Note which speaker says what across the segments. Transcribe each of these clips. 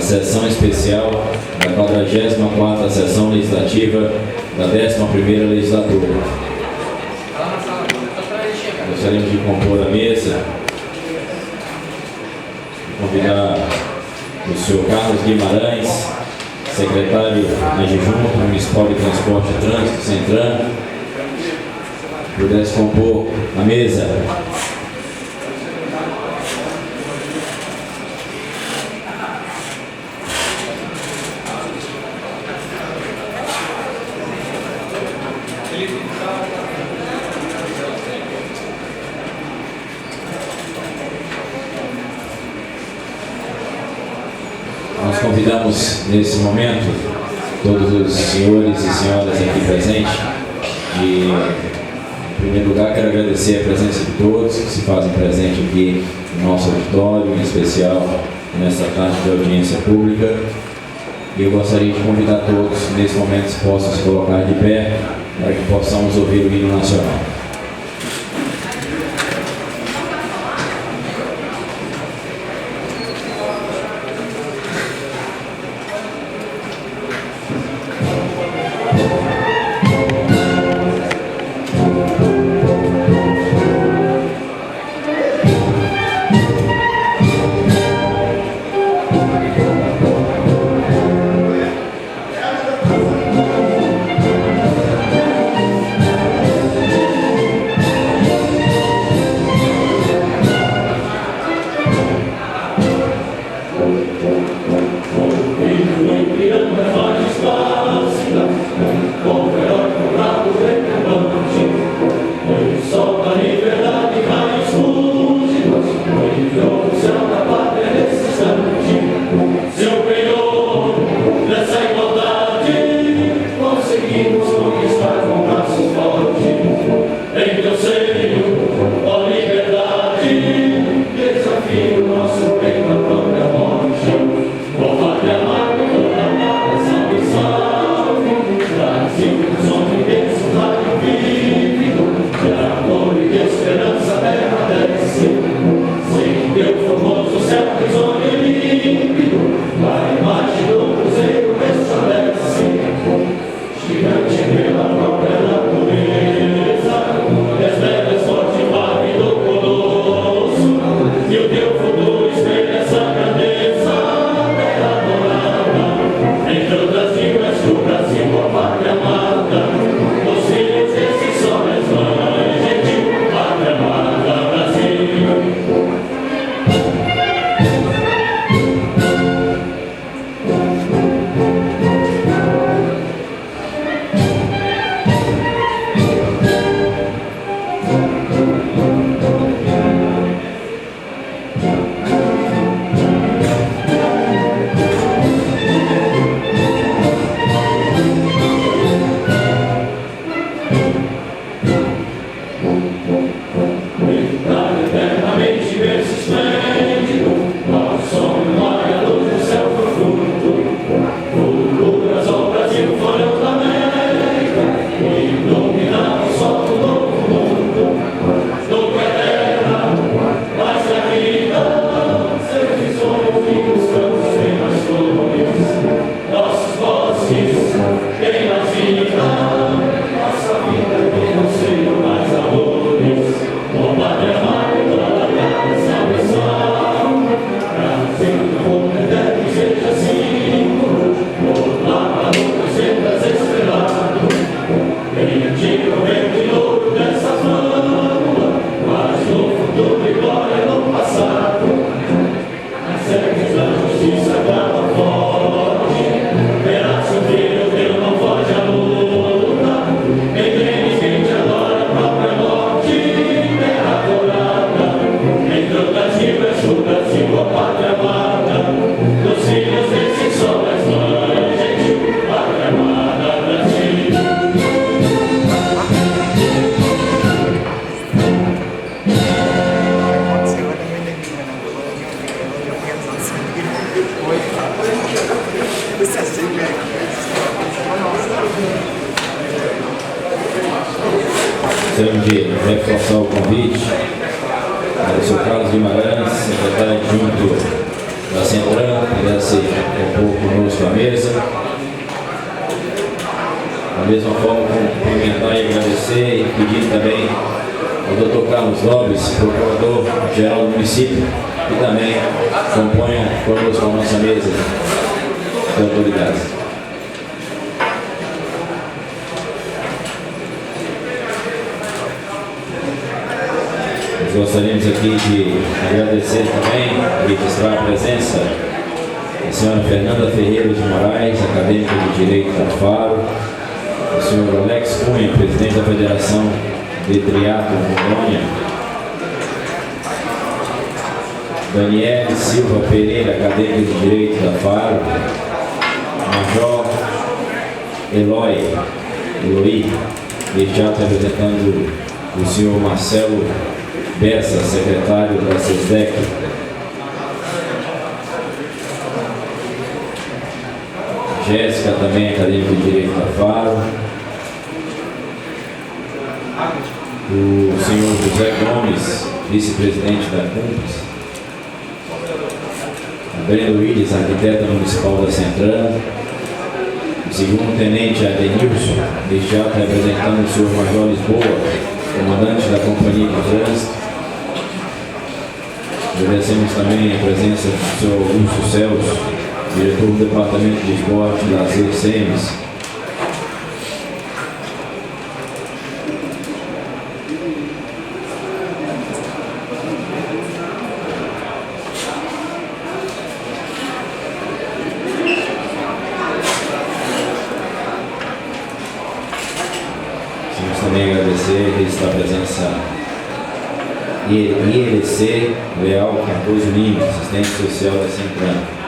Speaker 1: sessão especial da 44ª Sessão Legislativa da 11ª Legislatura. Gostaríamos de compor a mesa, convidar o senhor Carlos Guimarães, secretário adjunto municipal de Transporte e Trânsito, Centran, pudesse compor a mesa. Nós convidamos nesse momento todos os senhores e senhoras aqui presentes e, em primeiro lugar, quero agradecer a presença de todos que se fazem presente aqui no nosso auditório, em especial nesta tarde de audiência pública. E eu gostaria de convidar todos, nesse momento, se possam se colocar de pé para que possamos ouvir o hino nacional. Gostaríamos de reforçar o convite para o senhor Carlos Guimarães, secretário adjunto da Centran, pudesse compor conosco a mesa. Da mesma forma, cumprimentar e agradecer e pedir também ao Dr. Carlos Lopes, procurador-geral do município, que também componha conosco a nossa mesa de autoridades. Nós gostaríamos aqui de agradecer também, registrar a presença da senhora Fernanda Ferreira de Moraes, acadêmica de Direito da Faro, do senhor Alex Cunha, presidente da Federação de Triatlo Rondônia, Daniele Silva Pereira, acadêmica de Direito da Faro, Major Eloy, desde já representando o senhor Marcelo Bessa, secretário da SESDEC, Jéssica, também acadêmica de Direito da Faro, o senhor José Gomes, vice-presidente da CUMPES, a Brenda Willis, arquiteta municipal da Centran, o segundo-tenente Adenilson, desde já representando o senhor Major Lisboa, comandante da Companhia de Trânsito. Agradecemos também a presença do senhor Augusto Celso, diretor do Departamento de Esporte da CEMES. Queremos também agradecer e registrar a presença ILC Leal Cardoso Lima, assistente social da Centran.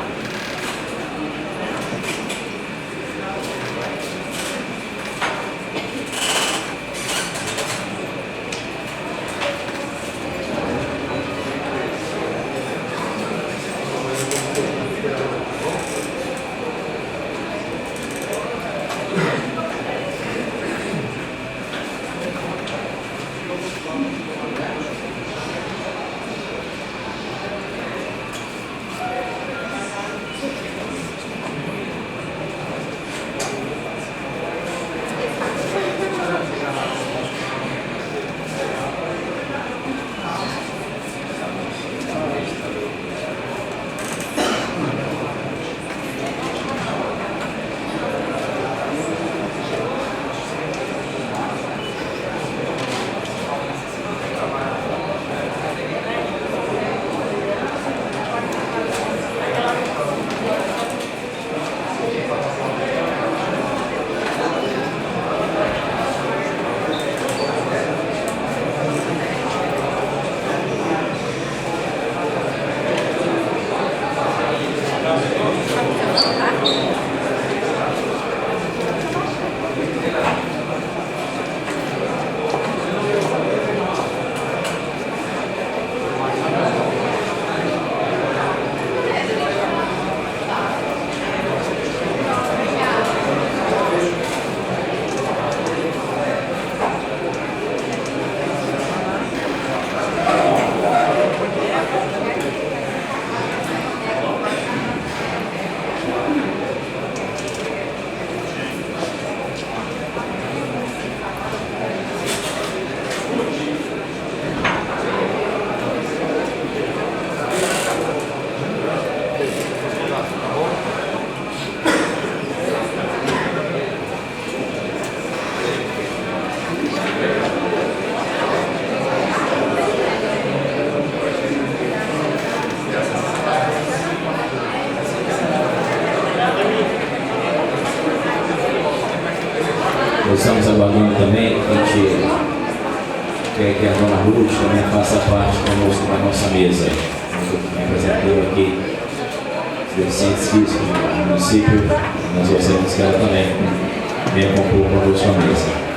Speaker 1: Estamos aguardando também que a gente quer que a dona Ruth também faça parte conosco da nossa mesa. Representando aqui os deficientes físicos do município, nós gostaríamos que ela também venha compor conosco a mesa.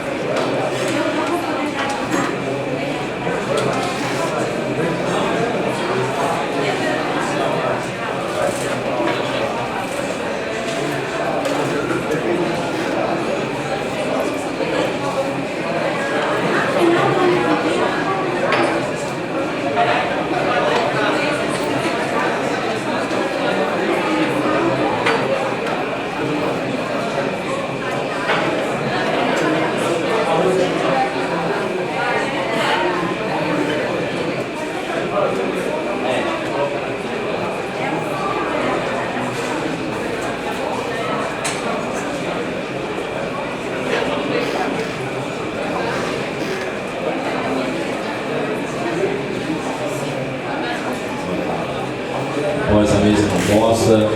Speaker 1: consta,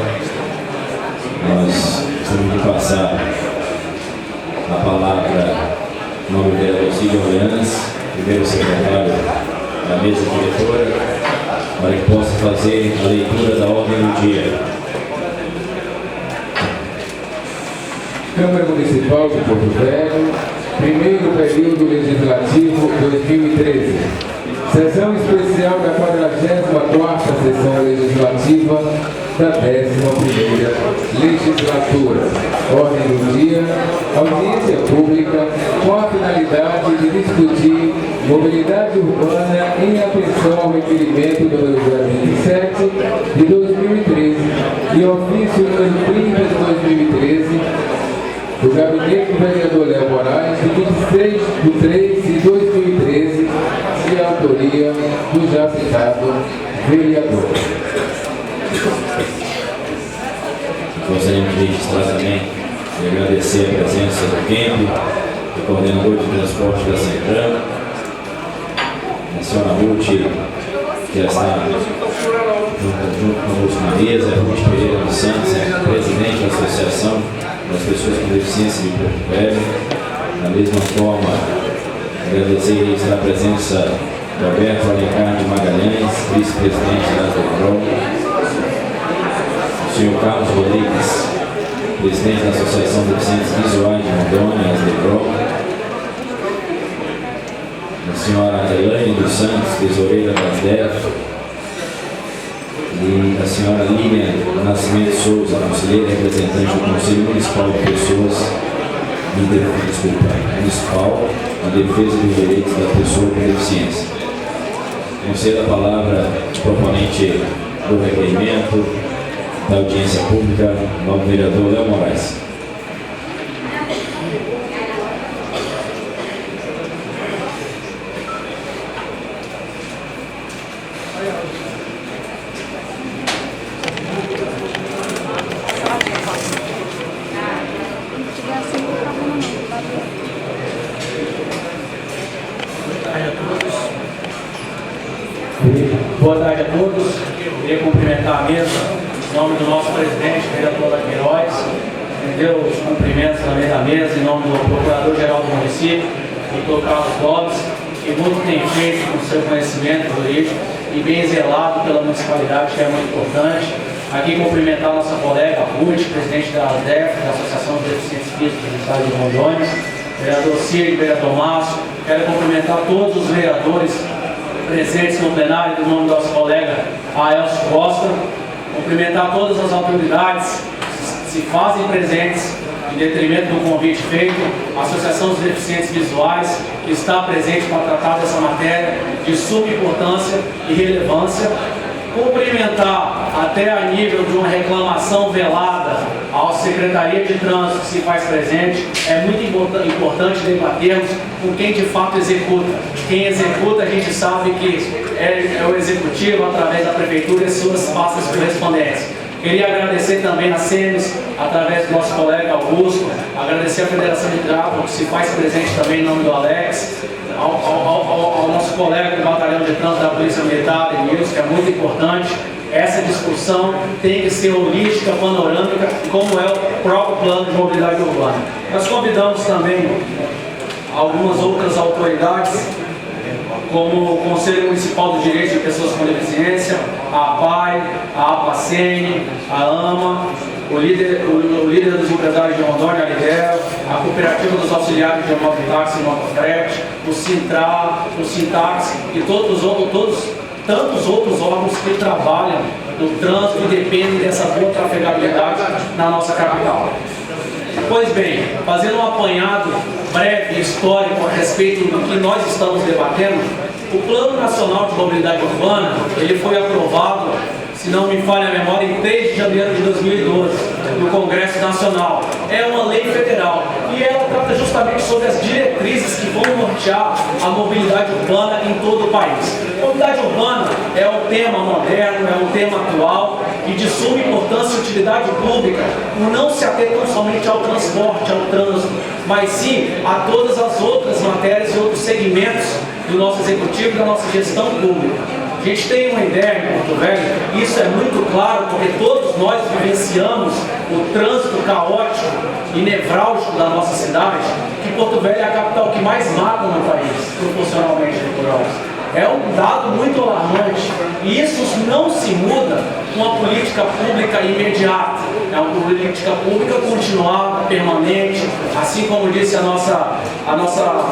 Speaker 1: nós temos que passar a palavra no nome do vereador Cid Orleans, primeiro secretário da mesa diretora, para que possa fazer a leitura da ordem do dia.
Speaker 2: Câmara Municipal de Porto Velho, primeiro período legislativo 2013. Sessão especial da 44ª Sessão Legislativa da 11ª Legislatura. Ordem do dia, audiência pública com a finalidade de discutir mobilidade urbana em atenção ao requerimento número 027 de 2013 e ofício número 30 de 2013 do gabinete do vereador Léo Moraes, de 26 de 3 de 2013, de autoria do já citado vereador.
Speaker 1: Gostaríamos de registrar também e agradecer a presença do Kemp, do coordenador de transporte da Centram, a senhora Ruth, que já está junto conosco na mesa, a Ruth Pereira dos Santos, presidente da Associação das Pessoas com Deficiência de Porto Velho. Da mesma forma, agradecer e registrar a presença do Alberto Alencar de Magalhães, vice-presidente da Asdecrom, o senhor Carlos Rodrigues, presidente da Associação de Deficientes Visuais de Rondônia, Asdecrom, a senhora Elaine dos Santos, tesoureira da ASDEF, e a senhora Lilian Nascimento Souza, conselheira representante do Conselho Municipal de Pessoas Municipal de Defesa dos Direitos da Pessoa com Deficiência. Concedo a palavra ao proponente do requerimento da audiência pública, ao vereador Léo Moraes.
Speaker 3: Boa tarde a todos. Queria cumprimentar a mesa em nome do nosso presidente, vereador da Queiroz, entendeu os cumprimentos também da mesa em nome do procurador-geral do município, doutor Carlos Gomes, que muito tem feito com seu conhecimento jurídico e bem zelado pela municipalidade, que é muito importante. Aqui cumprimentar a nossa colega Ruth, presidente da ASDEF, da Associação de Deficientes Físicos do Estado de Rondônia, vereador Cid, vereador Márcio. Quero cumprimentar todos os vereadores presentes no plenário, do nome do nosso colega Aelcio Costa, cumprimentar todas as autoridades que se fazem presentes em detrimento do convite feito, a Associação dos Deficientes Visuais, que está presente para tratar dessa matéria de suma importância e relevância, cumprimentar até a nível de uma reclamação velada à Secretaria de Trânsito que se faz presente. É muito importante debatermos com quem de fato executa. Quem executa, a gente sabe que é o Executivo, através da Prefeitura e suas pastas correspondentes. Queria agradecer também a SEMES, através do nosso colega Augusto, agradecer a Federação de Tráfego, que se faz presente também em nome do Alex, ao nosso colega do Batalhão de Trânsito da Polícia Militar, Denilson, que é muito importante. Essa discussão tem que ser holística, panorâmica, como é o próprio plano de mobilidade urbana. Nós convidamos também algumas outras autoridades, como o Conselho Municipal dos Direitos de Pessoas com Deficiência, a APAI, a APACEN, a AMA, o líder dos empresários de Rondônia, a Lidero, a Cooperativa dos Auxiliares de Mototáxi e Motofrete, o Sintra, o Sintax e tantos outros órgãos que trabalham no trânsito e dependem dessa boa trafegabilidade na nossa capital. Pois bem, fazendo um apanhado breve e histórico a respeito do que nós estamos debatendo, o Plano Nacional de Mobilidade Urbana, ele foi aprovado, se não me falha a memória, em 3 de janeiro de 2012, no Congresso Nacional. É uma lei federal e ela trata justamente sobre as diretrizes que vão nortear a mobilidade urbana em todo o país. Mobilidade urbana é um tema moderno, é um tema atual e de suma importância e utilidade pública, por não se ater tão somente ao transporte, ao trânsito, mas sim a todas as outras matérias e outros segmentos do nosso executivo e da nossa gestão pública. A gente tem uma ideia em Porto Velho, e isso é muito claro, porque todos nós vivenciamos o trânsito caótico e nevrálgico da nossa cidade, que Porto Velho é a capital que mais mata no país, proporcionalmente natural. É um dado muito alarmante, e isso não se muda com uma política pública imediata. É uma política pública continuada, permanente, assim como disse a nossa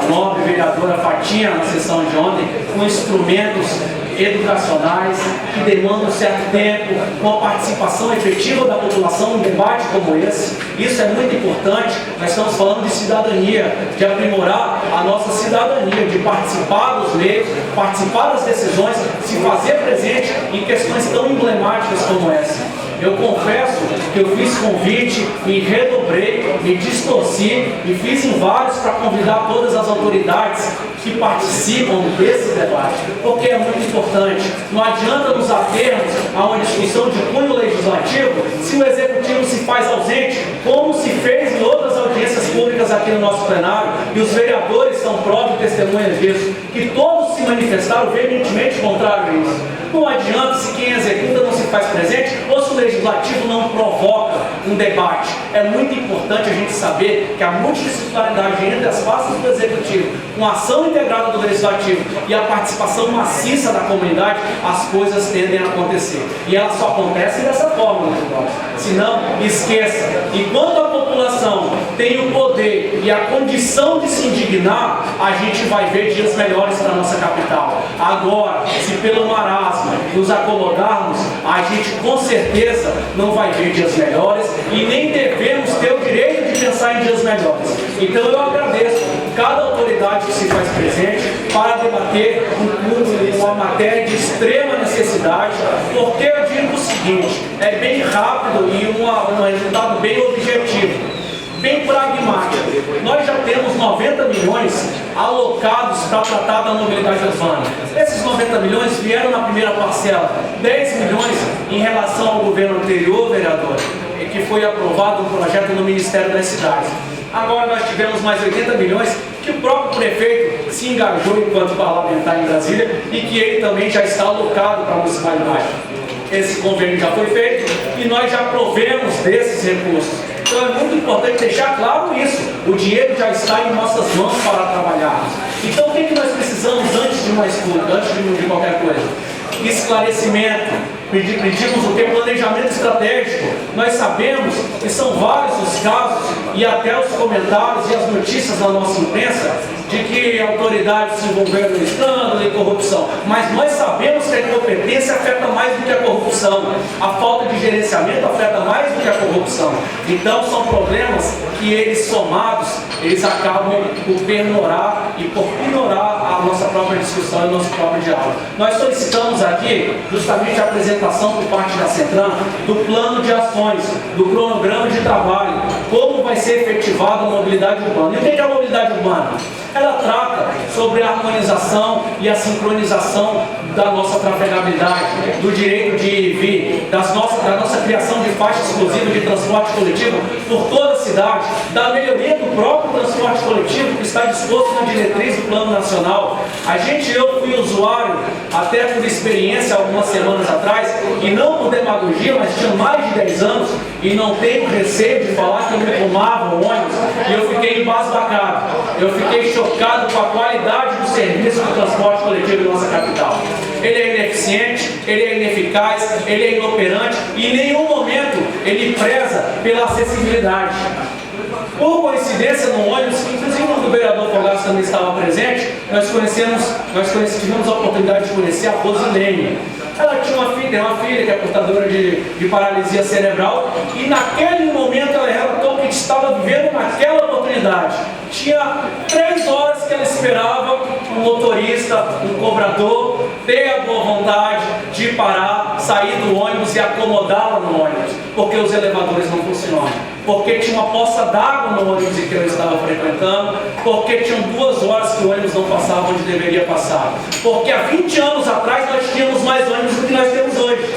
Speaker 3: nobre vereadora Fatinha na sessão de ontem, com instrumentos educacionais que demandam um certo tempo, com a participação efetiva da população num debate como esse. Isso é muito importante. Nós estamos falando de cidadania, de aprimorar a nossa cidadania, de participar dos meios, participar das decisões, se fazer presente em questões tão emblemáticas como essa. Eu confesso que eu fiz convite, me redobrei, me distorci e fiz em vários para convidar todas as autoridades que participam desse debate, porque é muito importante. Não adianta nos atermos a uma discussão de cunho legislativo se o executivo se faz ausente, como se fez em outras audiências públicas aqui no nosso plenário, e os vereadores são prova e testemunhas disso, que todos se manifestaram veementemente contrário a isso. Não adianta se quem executa não se faz presente ou se o legislativo não provoca um debate. É muito importante a gente saber que a multidisciplinaridade entre as pastas do executivo, com a ação integrada do legislativo e a participação maciça da comunidade, as coisas tendem a acontecer. E elas só acontecem dessa forma, meus irmãos. Se não, esqueça. Enquanto a população tem o poder e a condição de se indignar, a gente vai ver dias melhores para a nossa capital. Agora, se pelo marasmo nos acomodarmos, a gente com certeza não vai ver dias melhores e nem devemos ter o direito de pensar em dias melhores. Então eu agradeço cada autoridade que se faz presente para debater uma matéria de extrema necessidade, porque eu digo o seguinte, é bem rápido e um resultado bem objetivo, bem pragmático. Nós já temos 90 milhões alocados para tratar da mobilidade urbana. Esses 90 milhões vieram na primeira parcela, 10 milhões em relação ao governo anterior, vereador, que foi aprovado um projeto no Ministério das Cidades. Agora nós tivemos mais 80 milhões que o próprio prefeito se engajou enquanto parlamentar em Brasília e que ele também já está alocado para a municipalidade. Esse convênio já foi feito e nós já provemos desses recursos. Então é muito importante deixar claro isso. O dinheiro já está em nossas mãos para trabalharmos. Então o que nós precisamos antes de uma escuta, antes de qualquer coisa? Esclarecimento. Pedimos o que? Planejamento estratégico. Nós sabemos que são vários os casos e até os comentários e as notícias na nossa imprensa de que autoridades se envolveram em escândalo e corrupção. Mas nós sabemos que a incompetência afeta mais do que a corrupção. A falta de gerenciamento afeta mais do que a corrupção. Então são problemas que eles somados, eles acabam por pernorar e por ignorar a nossa própria discussão e o nosso próprio diálogo. Nós solicitamos aqui justamente a apresentação por parte da Centran do plano de ações, do cronograma de trabalho, como vai ser efetivada a mobilidade urbana. E o que é a mobilidade urbana? Ela trata sobre a harmonização e a sincronização da nossa trafegabilidade, do direito de ir e vir, da nossa criação de faixa exclusiva de transporte coletivo por toda a cidade, da melhoria do próprio transporte coletivo que está disposto na diretriz do Plano Nacional. Eu fui usuário, até por experiência algumas semanas atrás, e não por demagogia, mas tinha mais de 10 anos, e não tenho receio de falar que eu me tomava o ônibus, e eu fiquei embasbacado, eu fiquei chocado com a qualidade do serviço do transporte coletivo em nossa capital. Ele é ineficiente, ele é ineficaz, ele é inoperante e em nenhum momento ele preza pela acessibilidade. Por coincidência, no ônibus, inclusive quando o vereador Fogaça também estava presente, nós tivemos a oportunidade de conhecer a Rosilene. Ela tinha uma filha que é portadora de paralisia cerebral, e naquele momento ela relatou que estava vivendo naquela oportunidade. Tinha 3 horas que ela esperava um motorista, um cobrador, ter a boa vontade de parar, sair do ônibus e acomodá-la no ônibus, porque os elevadores não funcionam, porque tinha uma poça d'água no ônibus em que eu estava frequentando, porque tinham 2 horas que o ônibus não passava onde deveria passar, porque há 20 anos atrás nós tínhamos mais ônibus do que nós temos hoje.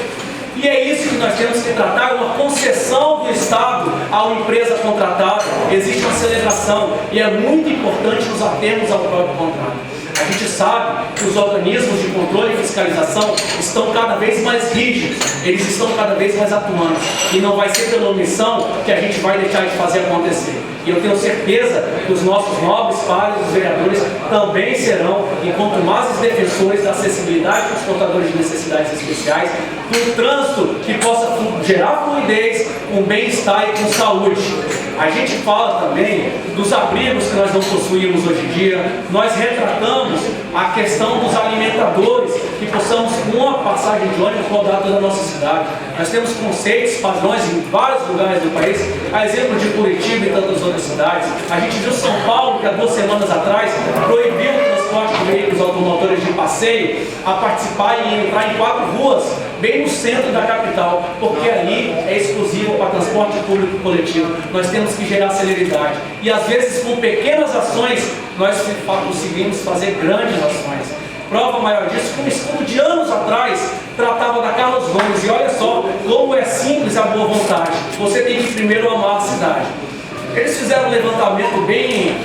Speaker 3: E é isso que nós temos que tratar, uma concessão do Estado a uma empresa contratada. Existe uma celebração e é muito importante nos atermos ao próprio contrato. A gente sabe que os organismos de controle e fiscalização estão cada vez mais rígidos, eles estão cada vez mais atuantes, e não vai ser pela omissão que a gente vai deixar de fazer acontecer. E eu tenho certeza que os nossos nobres pares, os vereadores, também serão, enquanto mais os defensores da acessibilidade para os portadores de necessidades especiais, um trânsito que possa gerar fluidez, com bem-estar e com saúde. A gente fala também dos abrigos que nós não possuímos hoje em dia. Nós retratamos a questão dos alimentadores, que possamos, com uma passagem de ônibus, rodar toda a nossa cidade. Nós temos conceitos, padrões em vários lugares do país, a exemplo de Curitiba e tantas outras cidades. A gente viu São Paulo, que há 2 semanas atrás proibiu o transporte de veículos automotores de passeio a participar e entrar em 4 ruas, bem no centro da capital, porque ali é exclusivo para transporte público coletivo. Nós temos que gerar celeridade. E às vezes, com pequenas ações, nós conseguimos fazer grandes ações. Prova maior disso, que um estudo de anos atrás tratava da Carlos Gomes. E olha só como é simples a boa vontade. Você tem que primeiro amar a cidade. Eles fizeram um levantamento bem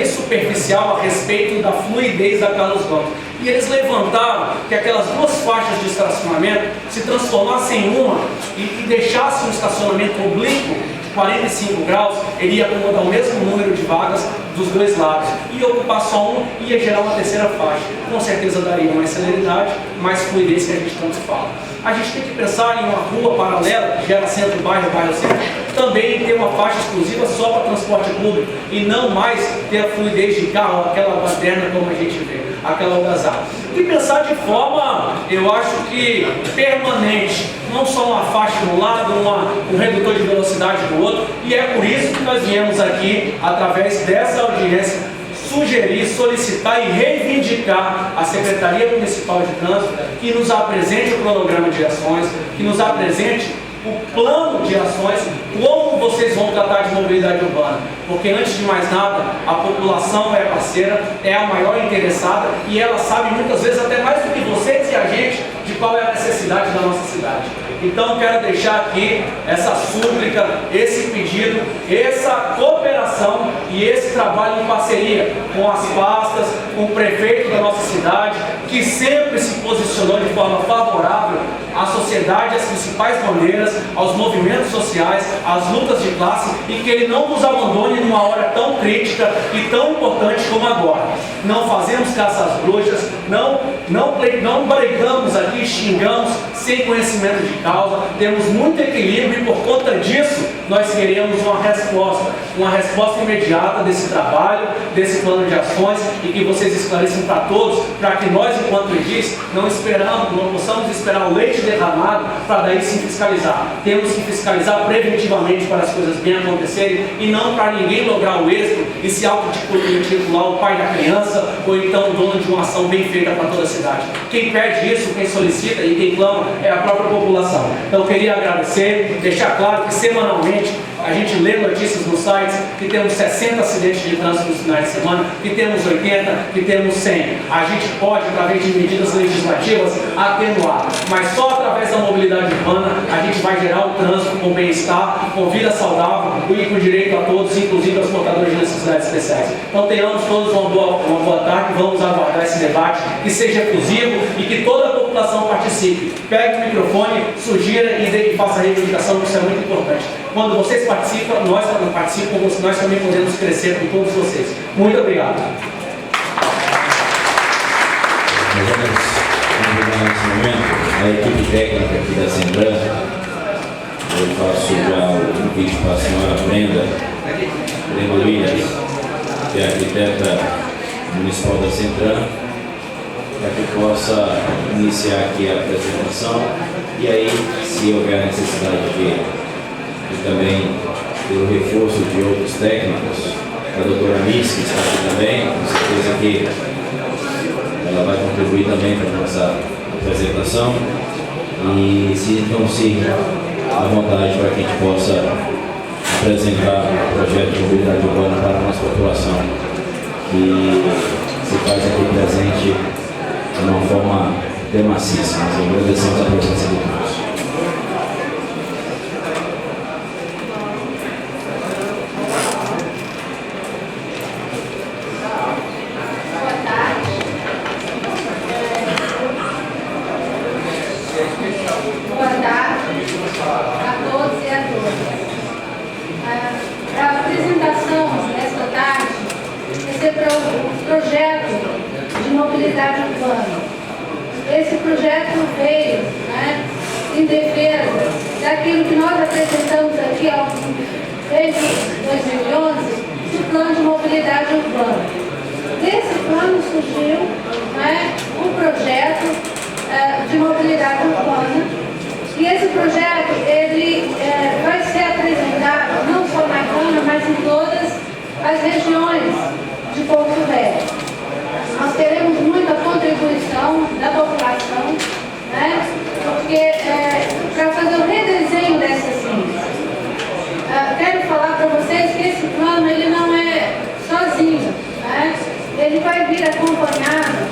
Speaker 3: superficial a respeito da fluidez da Carlos Gomes. E eles levantaram que aquelas 2 faixas de estacionamento se transformassem em uma e deixassem um estacionamento oblíquo, 45 graus, ele ia acomodar o mesmo número de vagas dos 2 lados. E ocupar só um ia gerar uma 3ª faixa. Com certeza daria mais celeridade, mais fluidez que a gente tanto fala. A gente tem que pensar em uma rua paralela, que gera centro-bairro, bairro-centro, também ter uma faixa exclusiva só para transporte público e não mais ter a fluidez de carro, aquela baderna como a gente vê, aquela algazarra. E pensar de forma, eu acho que permanente, não só uma faixa de um lado, um redutor de velocidade do outro, e é por isso que nós viemos aqui, através dessa audiência, sugerir, solicitar e reivindicar a Secretaria Municipal de Trânsito que nos apresente o cronograma de ações, que nos apresente o plano de ações, como vocês vão tratar de mobilidade urbana. Porque antes de mais nada, a população é parceira, é a maior interessada e ela sabe muitas vezes até mais do que vocês e a gente de qual é a necessidade da nossa cidade. Então quero deixar aqui essa súplica, esse pedido, essa cooperação e esse trabalho em parceria com as pastas, com o prefeito da nossa cidade, que sempre se posicionou de forma favorável à sociedade, às principais bandeiras, aos movimentos sociais, às lutas de classe, e que ele não nos abandone numa hora tão crítica e tão importante como agora. Não fazemos caça às bruxas, não brigamos aqui, xingamos sem conhecimento de causa, temos muito equilíbrio e por conta disso nós queremos uma resposta imediata desse trabalho, desse plano de ações, e que vocês esclareçam para todos, para que nós, enquanto diz, não possamos esperar o leite derramado para daí sim fiscalizar. Temos que fiscalizar preventivamente para as coisas bem acontecerem e não para ninguém lograr o êxito e se auto-intitular o pai da criança ou então o dono de uma ação bem feita para toda a cidade. Quem pede isso, quem solicita e quem clama é a própria população. Então eu queria agradecer, deixar claro que semanalmente a gente lê notícias nos sites que temos 60 acidentes de trânsito nos finais de semana, que temos 80, que temos 100. A gente pode, através de medidas legislativas, atenuar, mas só através da mobilidade urbana a gente vai gerar o trânsito com bem-estar, com vida saudável e com direito a todos, inclusive aos portadores de necessidades especiais. Então tenhamos todos uma boa tarde, vamos aguardar esse debate, que seja exclusivo e que toda a população participe. Pegue o microfone, sugira e faça a reivindicação, que isso é muito importante. Quando vocês participam, nós também podemos crescer com todos vocês. Muito obrigado.
Speaker 1: Nós vamos convidar nesse momento a equipe técnica aqui da Centran. Eu faço já o convite para a senhora Brenda Williams, que é a arquiteta municipal da Centran, para que possa iniciar aqui a apresentação e aí, se houver necessidade de também pelo reforço de outros técnicos, a doutora Miss, que está aqui também, com certeza que ela vai contribuir também para a nossa apresentação, e sintam-se à vontade para que a gente possa apresentar o projeto de mobilidade urbana para a nossa população, que se faz aqui presente de uma forma bem maciça. Nós agradecemos a presença de todos.
Speaker 4: Boa tarde. projeto de mobilidade urbana. Esse projeto veio, né, em defesa daquilo que nós apresentamos aqui desde 2011, do plano de mobilidade urbana. Desse plano surgiu, né, um projeto de mobilidade urbana, e esse projeto ele vai ser apresentado não só na Câmara, mas em todas as regiões de Porto Velho. Nós teremos muita contribuição da população, né, porque para fazer o redesenho dessas linhas. Quero falar para vocês que esse plano ele não é sozinho, né? Ele vai vir acompanhado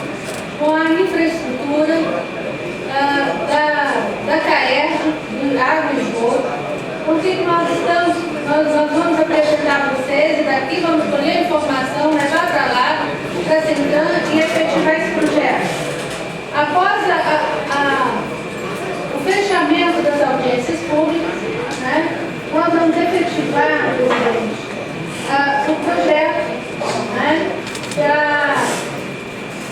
Speaker 4: com a infraestrutura da CAERJ, do Água e Esgoto. Por que nós vamos apresentar a vocês e daqui vamos colher informação, levar para lá, para a Centran e efetivar esse projeto. Após o fechamento das audiências públicas, né, nós vamos efetivar o projeto, né,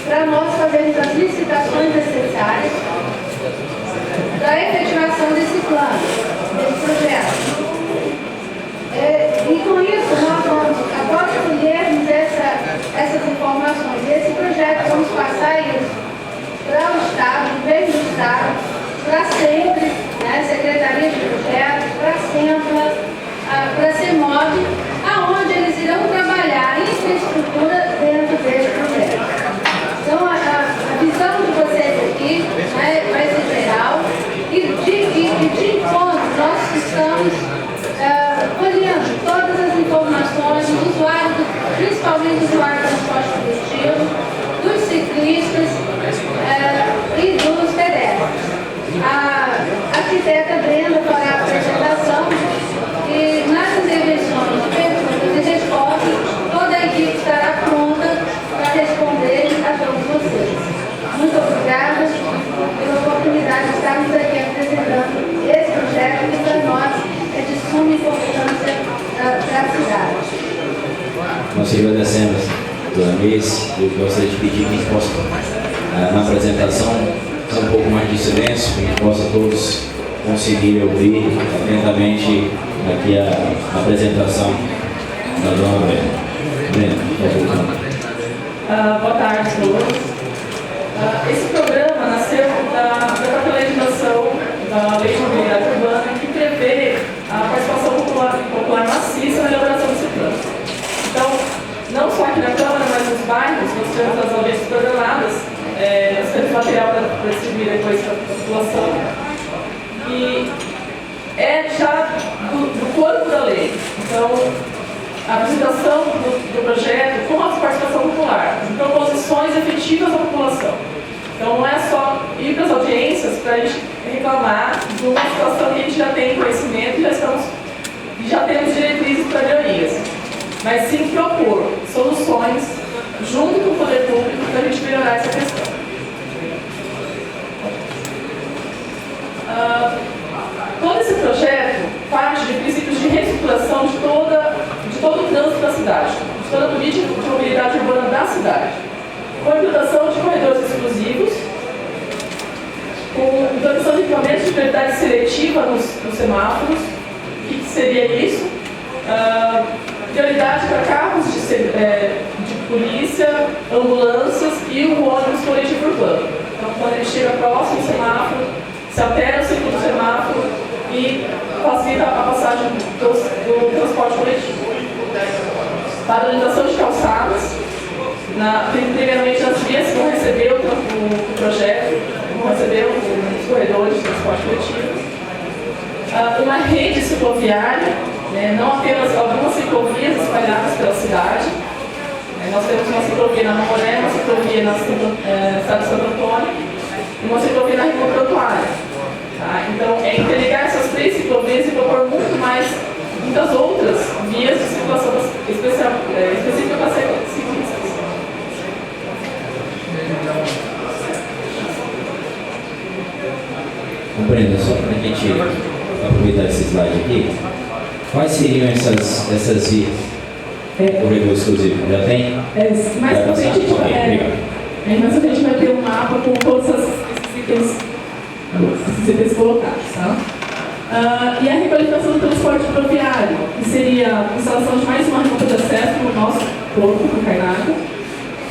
Speaker 4: para nós fazermos as licitações necessárias para a efetivação desse plano, desse projeto. E com isso, nós vamos, após colhermos essas informações e esse projeto, vamos passar isso para o Estado, em vez do Estado, para sempre, né, Secretaria de Projetos, para sempre, para a CEMOB, aonde eles irão trabalhar a infraestrutura dentro desse projeto. Então, a visão de vocês aqui, né, vai ser geral e de encontro nós estamos colhendo todas as informações dos usuários, principalmente dos usuários do transporte coletivo, dos ciclistas e dos pedestres. A arquiteta Brenda fará a apresentação e nas intervenções, perguntas e respostas, toda a equipe estará pronta para responder a todos vocês. Muito obrigada pela oportunidade de estarmos aqui apresentando esse projeto que para nós é de suma importância para a cidade.
Speaker 1: Nós agradecemos, dona Miss, e eu gostaria de pedir que a gente possa, na apresentação, fazer um pouco mais de silêncio, para que a gente possa todos conseguir ouvir atentamente aqui a apresentação da dona Brenda.
Speaker 5: Boa tarde a todos. Esse programa nasceu da própria legislação da Lei de Mobilidade Urbana, que prevê a participação popular maciça na elaboração desse plano. Então, não só aqui na Câmara, mas nos bairros, nós temos as audiências programadas, nós temos material para distribuir depois para a população. E é já do corpo da lei. Então, a apresentação do projeto com a participação popular, de proposições efetivas à população. Então, não é só ir para as audiências para a gente reclamar de uma situação que a gente já tem conhecimento e já temos diretrizes para melhorias, mas sim propor soluções junto com o poder público para a gente melhorar essa questão. Todo esse projeto parte de princípios de reestruturação de todo o trânsito da cidade, de toda a política de mobilidade urbana da cidade, com a implantação de corredores exclusivos, com a implantação de equipamentos de prioridade seletiva nos semáforos. O que seria isso? Prioridade para carros de polícia, ambulâncias e o ônibus coletivo urbano. Então, quando ele chega próximo ao semáforo, se altera o ciclo do semáforo e facilita a passagem do transporte coletivo. Padronização de calçadas, primeiramente as vias que vão receber o projeto, vão receber os corredores de transporte coletivo. Uma rede cicloviária, não apenas algumas ciclovias espalhadas pela cidade. Nós temos uma ciclovia na Mamoré, uma ciclovia na Estado de Santo Antônio e uma ciclovia na Rua Prontuária. Então, é interligar essas três ciclovias e propor muitas outras vias de circulação específica para ciclistas.
Speaker 1: Brenda, só para a gente aproveitar esse slide aqui, quais seriam essas vias? corredor exclusivo? Já tem?
Speaker 5: Mais
Speaker 1: Vai
Speaker 5: pra
Speaker 1: passar?
Speaker 5: frente,
Speaker 1: Ok, obrigado.
Speaker 5: mais pra frente a gente vai ter um mapa com todos esses itens colocados, tá? E a requalificação do transporte rodoviário, que seria a instalação de mais uma rampa de acesso no nosso corpo, no Cainaca,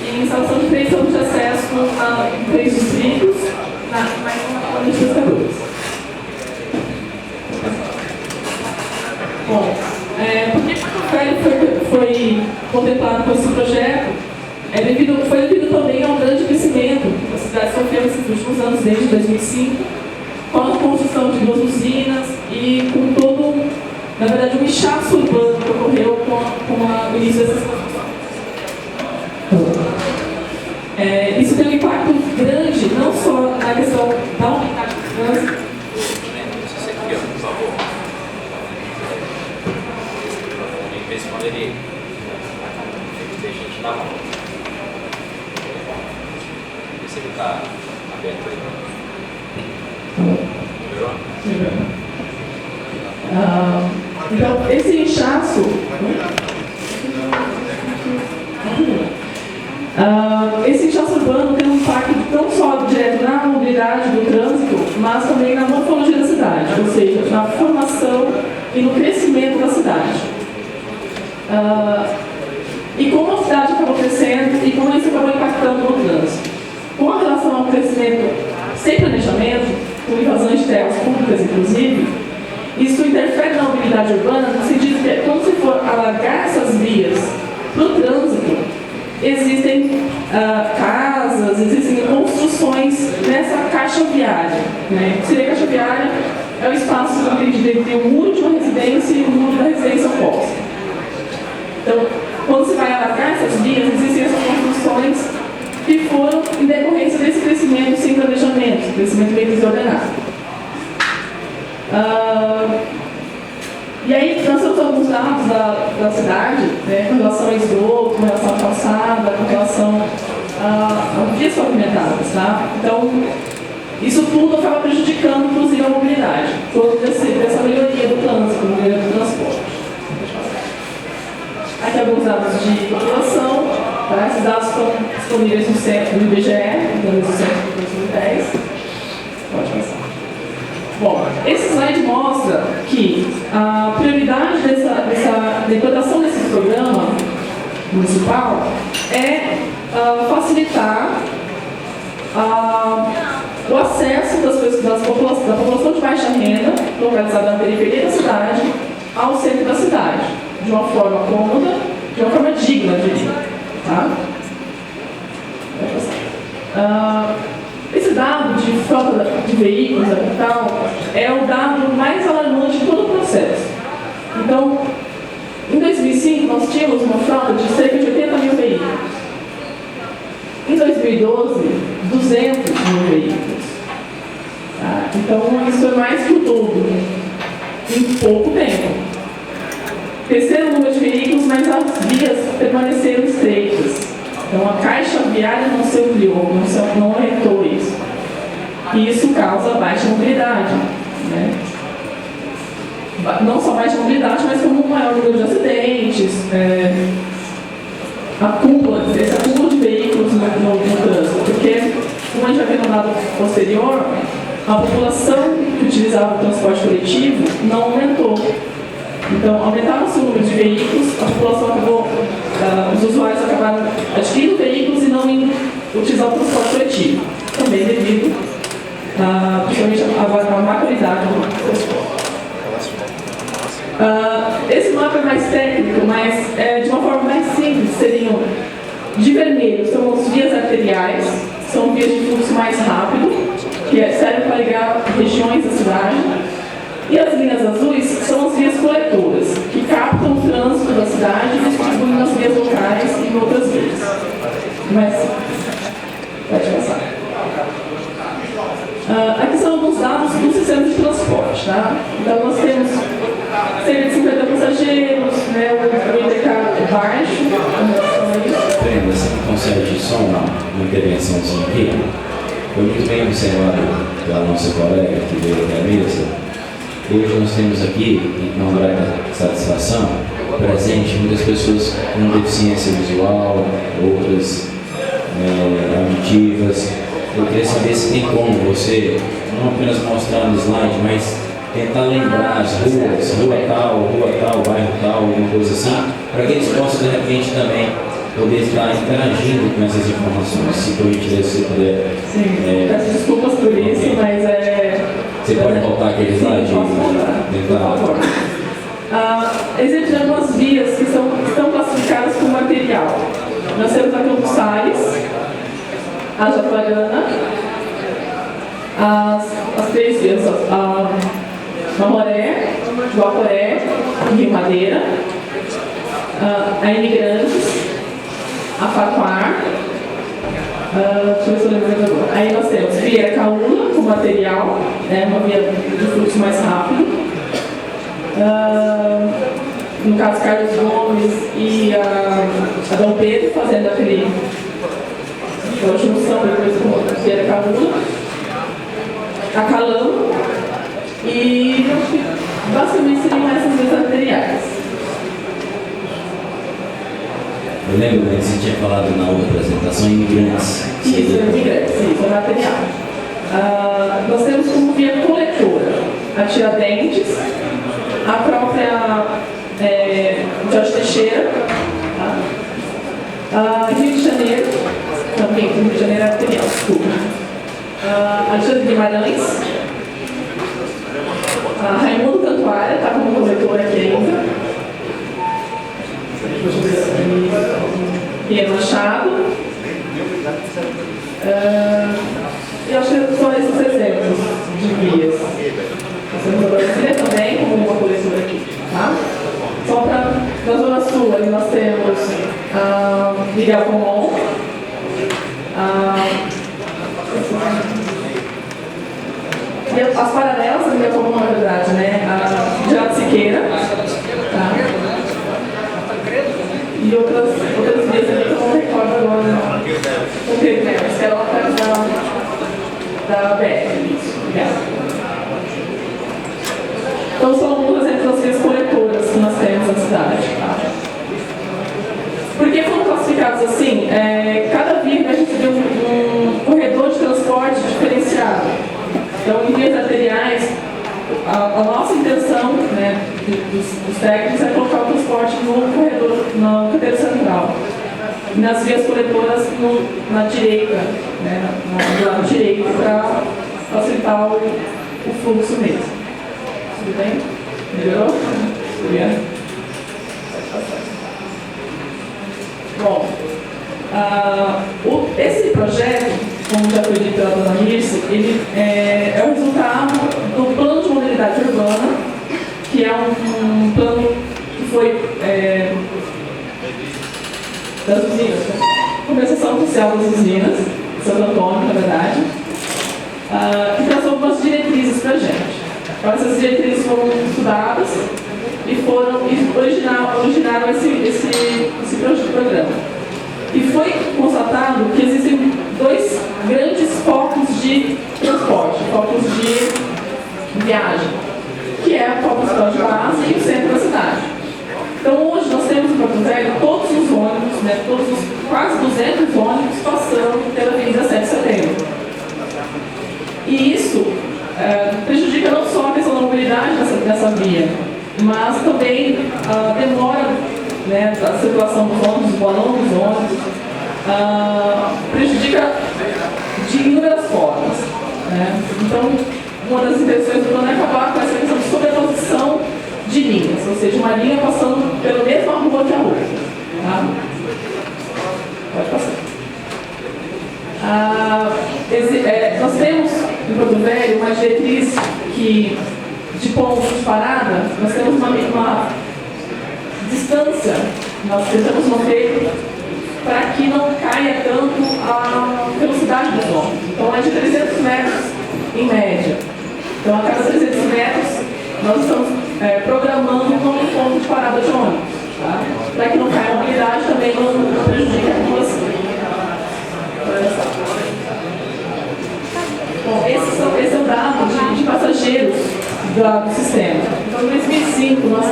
Speaker 5: e instalação de 3 rampas de acesso em 3 distritos, mais uma colônia de pescadores. Bom, por que Porto Velho foi contemplado com esse projeto? Foi devido também ao grande crescimento que a cidade sofreu nesses últimos anos, desde 2005, com a construção de 2 usinas e com todo, na verdade, um inchaço urbano que ocorreu com o início dessas construções. Isso tem um impacto grande, não só na questão da umidade do trânsito.
Speaker 1: Quando ele deixa a gente na mão. Vê se ele está aberto aí. Melhorou?
Speaker 5: Então, esse inchaço. Esse inchaço urbano tem um impacto não só direto na mobilidade do trânsito, mas também na morfologia da cidade, ou seja, na formação e no crescimento da cidade. E como a cidade acabou crescendo e como isso acabou impactando no trânsito. Com relação ao crescimento sem planejamento, com invasões de terras públicas inclusive, isso interfere na mobilidade urbana no sentido que quando se for alargar essas vias para o trânsito, existem casas, existem construções nessa caixa viária. Né? O que seria caixa viária é o espaço entre o muro de uma residência e o muro da residência oposta. Então, quando você vai alargar essas vias, existem essas construções que foram em decorrência desse crescimento sem planejamento, crescimento bem desordenado. E aí, nós temos alguns dados da cidade, né, com relação ao esgoto, com relação à calçada, com relação a vias pavimentadas, tá? Então, isso tudo acaba prejudicando, inclusive, a mobilidade, toda dessa melhoria do trânsito, melhoria do transporte. Aqui alguns dados de população, tá? Esses dados estão disponíveis no centro do IBGE, no centro de 2010. Pode passar. Bom, esse slide mostra que a prioridade da implantação desse programa municipal é facilitar o acesso da população de baixa renda, localizada na periferia da cidade, ao centro da cidade, de uma forma cômoda, de uma forma digna de vida. Tá? Esse dado de frota de veículos da capital é o dado mais alarmante de todo o processo. Então, em 2005, nós tínhamos uma frota de cerca de 80 mil veículos. Em 2012, 200 mil veículos. Tá? Então, isso é mais que o dobro em pouco tempo. Cresceram o número de veículos, mas as vias permaneceram estreitas. Então, a caixa viária não se ampliou, não aumentou isso. E isso causa baixa mobilidade. Né? Não só baixa mobilidade, mas como um maior número de acidentes, esse acúmulo de veículos no trânsito. Porque, como a gente vai ver no dado posterior, a população que utilizava o transporte coletivo não aumentou. Então, aumentava-se o número de veículos, a população acabou, os usuários acabaram adquirindo veículos e não indo utilizar o transporte coletivo. Também devido, principalmente, à má qualidade do transporte. Esse mapa é mais técnico, mas de uma forma mais simples, seriam de vermelho, são as vias arteriais, são vias de fluxo mais rápido, que servem para ligar regiões da cidade. E as linhas azuis são as vias coletoras, que captam o trânsito da cidade e distribuem nas vias locais e em outras vias. Mas, pode passar. Aqui são alguns dados do sistema de transporte. Tá? Então, nós temos cerca de 50 passageiros, né, o IDK baixo, com relação a isso.
Speaker 1: Brenda, você me concede só uma intervençãozinha aqui? Foi muito bem observado pela nossa colega que veio até a mesa. Hoje nós temos aqui, em uma grande satisfação, presente muitas pessoas com deficiência visual, outras auditivas. Eu queria saber se tem como você, não apenas mostrar no slide, mas tentar lembrar as ruas, rua tal, bairro tal, alguma coisa assim, para que eles possam de repente também poder estar interagindo com essas informações, se por gentileza você puder.
Speaker 5: Sim, peço desculpas por isso, mas
Speaker 1: Você pode voltar aquele slide e tentar.
Speaker 5: Existem algumas vias que estão classificadas como material. Nós temos a Campos Sales, a Jaguarana, as três vias, a Mamoré, Guaporé e Rio Madeira, a Imigrantes, a Faquar, deixa eu ver se eu lembro agora. Aí nós temos Vieira Caúna, com material, uma via de fluxo mais rápido. No caso, Carlos Gomes e a Dom Pedro fazendo aquela junção depois com a Vieira Caúna, a Calão, e basicamente seriam essas vias arteriais.
Speaker 1: Eu lembro que você tinha falado na outra apresentação imigrantes.
Speaker 5: Isso, imigrantes, isso, é material. Nós temos como via coletora a Tiradentes, a própria Jorge Teixeira, Rio de Janeiro, também Rio de Janeiro é arterial, desculpa. Alexandre Guimarães, Raimundo Cantuária, está como coletora aqui ainda. Pinheiro Machado. E acho que são esses exemplos de vias. Nós temos a Brasília também, como uma coletora aqui. Tá? Só para na Zona Sul, ali nós temos Miguel Comon, e as paralelas da Miguel Comon, na verdade, né? A Gerardo Siqueira. Tá? E outras vias ali que eu não recordo agora, o que é ela atrás da BR. Então são alguns exemplos das vias coletoras que nós temos na cidade. Tá? Por que foram classificados assim? Cada via vai receber um corredor de transporte diferenciado. Então, em vias arteriais, a nossa intenção, né, dos técnicos é colocar o transporte no corredor, na cadeira central. E nas vias coletoras na direita, né, do lado direito, para facilitar o fluxo mesmo. Tudo bem? Melhorou? Obrigado. Bom, esse projeto, como já foi dito pela dona Mirce, ele é o resultado do plano de mobilidade urbana, que é um plano que foi das usinas, compensação social das usinas, Santo Antônio, na verdade, que traçou algumas diretrizes para a gente. Então, essas diretrizes foram estudadas e originaram esse programa. E foi constatado que existem dois grandes focos de transporte, focos de viagem, que é o foco de base e o centro da cidade. Então hoje nós temos em Porto Velho todos os ônibus, né, quase 200 ônibus passando pela Avenida 7 de Setembro. E isso prejudica não só a questão da mobilidade dessa via, mas também a demora, né, a circulação dos ônibus, o balão dos ônibus, prejudica de inúmeras formas. Né? Então, uma das intenções do plano é acabar com essa questão de sobreposição de linhas, ou seja, uma linha passando pela mesma rua que a outra. Tá? Pode passar. Nós temos em Porto Velho uma diretriz que, de ponto de parada, nós temos uma distância, nós tentamos manter para que não caia tanto a velocidade dos ônibus. Então é de 300 metros em média. Então a cada 300 metros nós estamos programando um novo ponto de parada de ônibus, tá? Para que não caia a mobilidade, também não prejudique a população. Bom, esse é o dado de passageiros do sistema. Então, em 2005, nós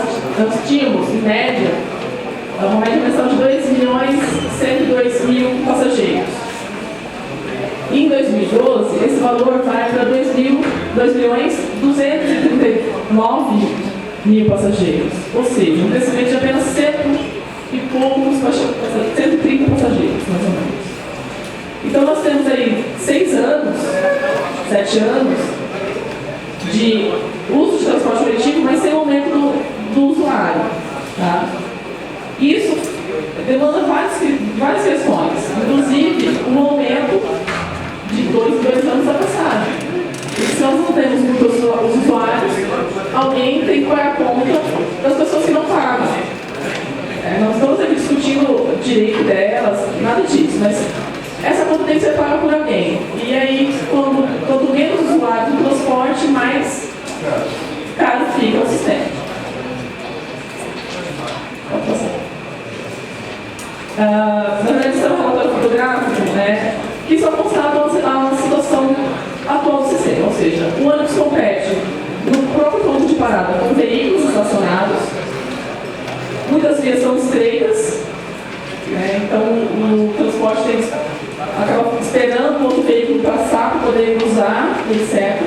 Speaker 5: tínhamos, em média, uma média mensal de 2.102.000 passageiros. Em 2012, esse valor vai para 2.239.000 passageiros, ou seja, um crescimento de apenas 130 passageiros, mais ou menos. Então, nós temos aí 7 anos de uso de transporte coletivo, mas sem aumento do usuário. Tá? Isso demanda várias questões, inclusive um aumento de 2 anos da passagem. E se nós não temos muitos usuários, alguém tem que pagar a conta das pessoas que não pagam. Nós estamos aqui discutindo o direito delas, nada disso, mas essa conta tem que ser paga por alguém. E aí, quanto menos usuários do transporte, mais caro fica o sistema. Pode passar. Na verdade, esse é um relatório fotográfico, que só constata a situação atual do sistema, ou seja, o ônibus compete no próprio ponto de parada com veículos estacionados, muitas vias são estreitas, então o transporte acaba esperando o outro veículo passar para poder usar, etc.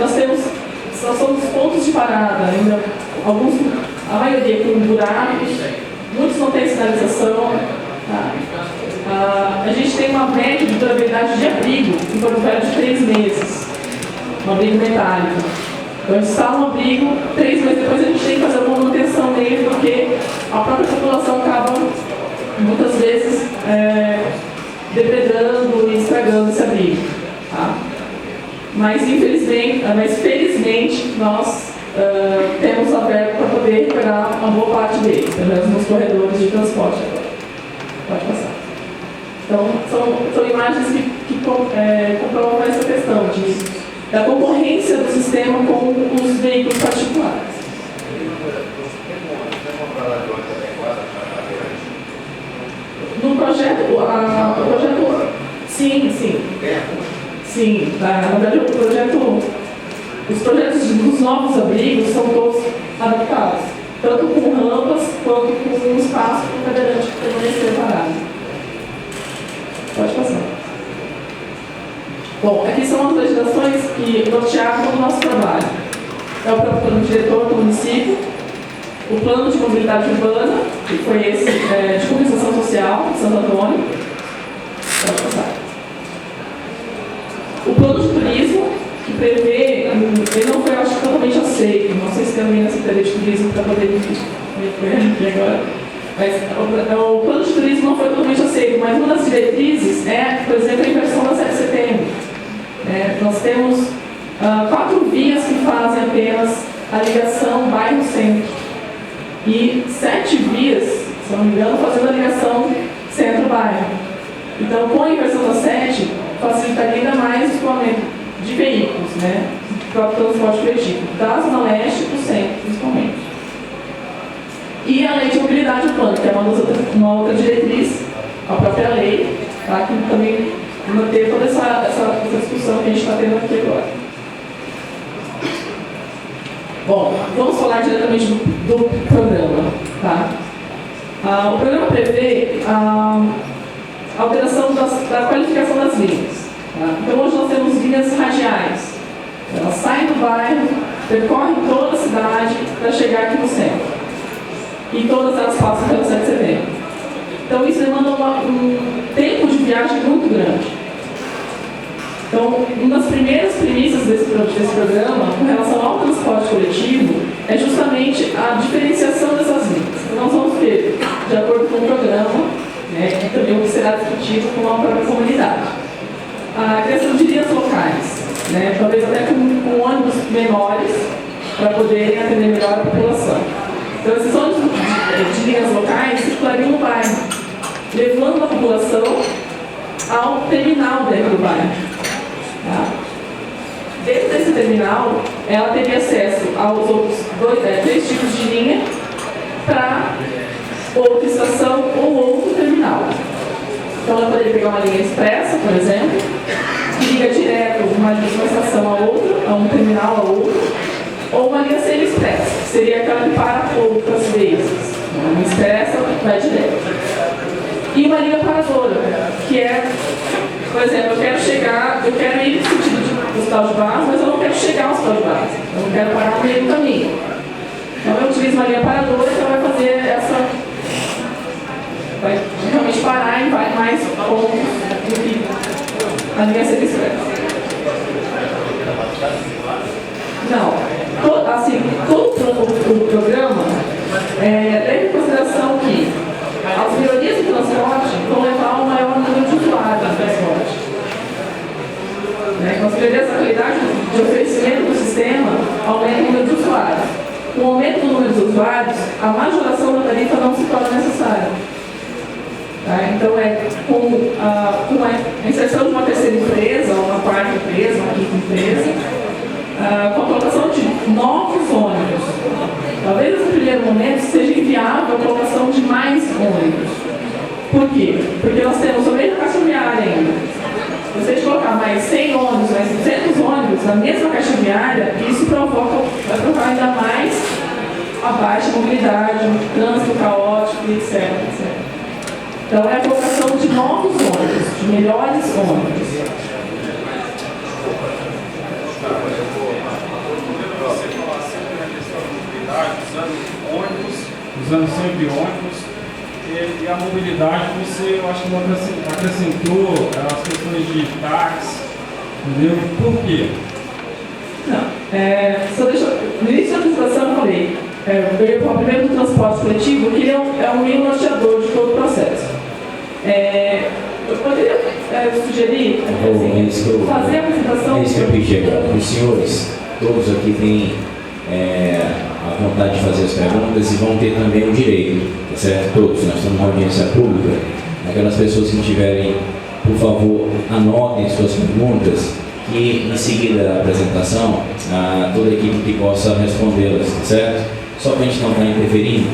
Speaker 5: Nós somos pontos de parada, ainda a maioria com buracos, muitos não têm sinalização. A gente tem uma média de durabilidade de abrigo em Porto Velho de 3 meses, um abrigo metálico. Então, instala um abrigo, 3 meses depois a gente tem que fazer uma manutenção nele, porque a própria população acaba, muitas vezes, depredando e estragando esse abrigo. Tá? Mas felizmente, nós temos a verba para poder recuperar uma boa parte dele, pelo menos nos corredores de transporte agora. Pode passar. Então, são imagens que comprovam essa questão da concorrência do sistema com os veículos particulares. No projeto, sim, na verdade os projetos dos novos abrigos são todos adaptados, tanto com rampas quanto com um espaço para o cadeirante permanecer parado. Pode passar. Bom, aqui são as legislações que norteavam o nosso trabalho. É o próprio plano diretor do município, o plano de mobilidade urbana, que foi esse de comunicação social de Santo Antônio. Pode passar. O plano de turismo, que prevê, ele não foi, acho, totalmente aceito. Não sei se tem alguém na Secretaria de Turismo para poder me ver aqui agora. Mas o plano de turismo não foi totalmente aceito, mas uma das diretrizes é, por exemplo, a inversão da 7 de setembro. Nós temos 4 vias que fazem apenas a ligação bairro-centro e 7 vias, se não me engano, fazendo a ligação centro-bairro. Então, com a inversão da 7, facilitaria ainda mais o escoamento de veículos, do próprio transporte coletivo, da Zona Leste para o centro, principalmente. E a lei de mobilidade urbana, que é uma outra diretriz, a própria lei, tá, que também manteve toda essa discussão que a gente está tendo aqui agora. Bom, vamos falar diretamente do programa. Tá? O programa prevê a alteração da qualificação das linhas. Tá? Então, hoje nós temos linhas radiais. Elas saem do bairro, percorrem toda a cidade para chegar aqui no centro. E todas elas passam pelo 7 de setembro. Então, isso demanda um tempo de viagem muito grande. Então, uma das primeiras premissas desse programa, com relação ao transporte coletivo, é justamente a diferenciação dessas linhas. Então, nós vamos ver, de acordo com o programa, e também o que será discutido com a própria comunidade. A criação de linhas locais, talvez até com ônibus menores, para poderem atender melhor a população. Então, esses ônibus de linhas locais circulariam no bairro, levando a população ao terminal dentro do bairro. Tá? Dentro desse terminal, ela teria acesso aos outros 3 tipos de linha para outra estação ou outro terminal. Então, ela poderia pegar uma linha expressa, por exemplo, que liga direto uma estação a outra, a um terminal a outro, ou uma linha semi-expressa, que seria aquela que para poucas vezes. Uma expressa vai direto. E uma linha paradora, que é, por exemplo, eu quero ir no sentido do hospital de base, mas eu não quero chegar ao hospital de base. Eu não quero parar no meio do caminho. Então eu utilizo uma linha paradora, então vai fazer essa. Vai realmente parar e vai mais pontos do que a linha semi-expressa. Não, assim, todo o programa leva em consideração que as melhorias do transporte vão levar a um maior número de usuários do transporte. Com as melhorias da qualidade de oferecimento do sistema, aumenta o número de usuários. Com o aumento do número de usuários, a majoração da tarifa não se torna necessária. Então, com a inserção de uma terceira empresa, uma quarta empresa, uma quinta empresa, com a colocação de novos ônibus. Talvez no primeiro momento seja inviável a colocação de mais ônibus. Por quê? Porque nós temos a mesma caixa viária ainda. Se você colocar mais 100 ônibus, mais 200 ônibus na mesma caixa viária, isso vai provocar ainda mais a baixa mobilidade, o trânsito caótico, etc. Então é a colocação de novos ônibus, de melhores ônibus.
Speaker 6: Usando sempre ônibus, e a mobilidade você, eu acho que acrescentou as questões de táxi, entendeu? Por quê?
Speaker 5: Não, no início da apresentação eu falei, eu ia falar primeiro do transporte coletivo, que ele é um meio norteador de todo o processo. Eu poderia sugerir fazer a apresentação...
Speaker 1: É isso que eu pedi agora. Os senhores, todos aqui têm a vontade de fazer as perguntas e vão ter também o direito, tá certo? Todos, nós estamos numa audiência pública. Aquelas pessoas que tiverem, por favor, anotem suas perguntas e em seguida da apresentação, toda a equipe que possa respondê-las, tá certo? Só para a gente não estar interferindo,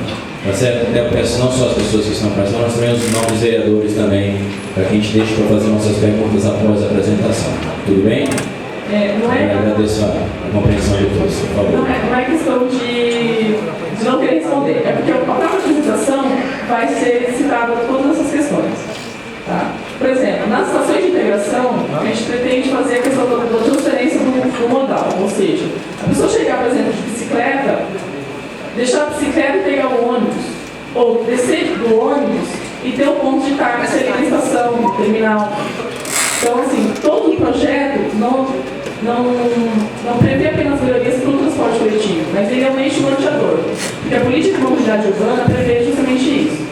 Speaker 1: tá certo? Até eu peço não só as pessoas que estão presentes, mas também os novos vereadores também, para que a gente deixe para fazer nossas perguntas após a apresentação. Tudo bem?
Speaker 5: Não é...
Speaker 1: Eu agradeço a compreensão de todos, por favor.
Speaker 5: Não é questão de não querer responder, é porque a própria apresentação vai ser citada todas essas questões. Tá? Por exemplo, nas estações de integração, a gente pretende fazer a questão da transferência do modal, ou seja, a pessoa chegar, por exemplo, de bicicleta, deixar a bicicleta e pegar o ônibus, ou descer do ônibus e ter um ponto de táxi ali na estação, no terminal. Então, assim, todo o projeto não prevê apenas melhorias para o transporte coletivo, mas ele é um eixo norteador. Porque a política de mobilidade urbana prevê justamente isso.